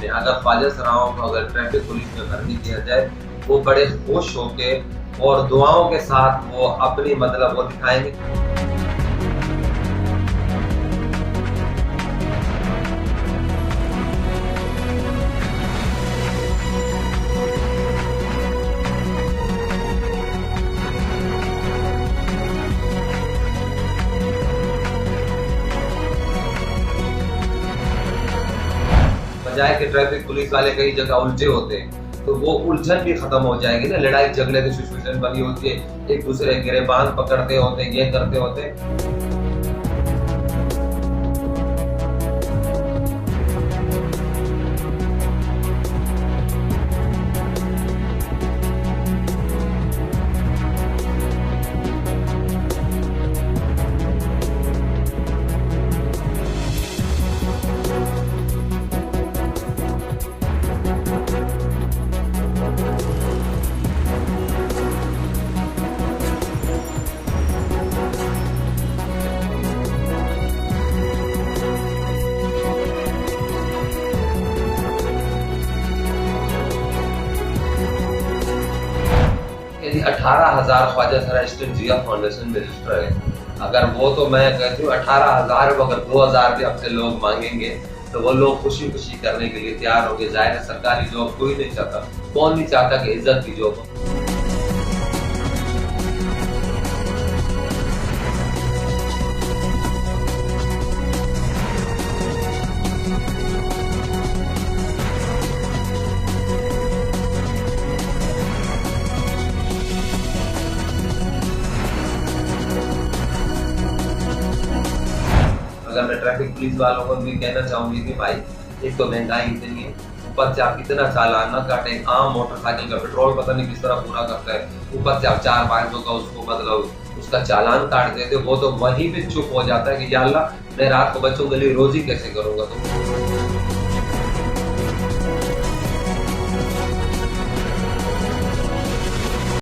में अगर ख्वाजा सराओं को अगर ट्रैफिक पुलिस में भर्ती किया जाए, वो बड़े खुश होके और दुआओं के साथ वो अपनी मतलब वो दिखाएंगे। बजाय कि ट्रैफिक पुलिस वाले कई जगह उलझे होते हैं, तो वो उलझन भी खत्म हो जाएगी ना। लड़ाई झगड़े की सिचुएशन बनी होती है, एक दूसरे गिरेबान पकड़ते होते, ये करते होते। यदि 18,000 ख्वाजा सरा स्टेट जिया फाउंडेशन में रजिस्टर है, अगर वो तो मैं कहती हूँ 18,000 अगर 2,000 भी आपसे लोग मांगेंगे तो वो लोग खुशी खुशी करने के लिए तैयार होंगे। जाहिर है सरकारी जॉब कोई नहीं चाहता, कौन नहीं चाहता कि इज्जत की जॉब हो। अगर मैं ट्रैफिक पुलिस वालों को भी कहना चाहूंगी कि भाई, एक तो महंगाई इतनी है, ऊपर से आप कितना चालान ना काटें। आम मोटरसाइकिल का पेट्रोल पता नहीं किस तरह पूरा करता है, ऊपर से आप 400-500 का उसको मतलब उसका चालान काट देते, वो तो वहीं पे चुप हो जाता है कि या अल्लाह मैं रात को बच्चों के लिए रोजी कैसे करूंगा। तो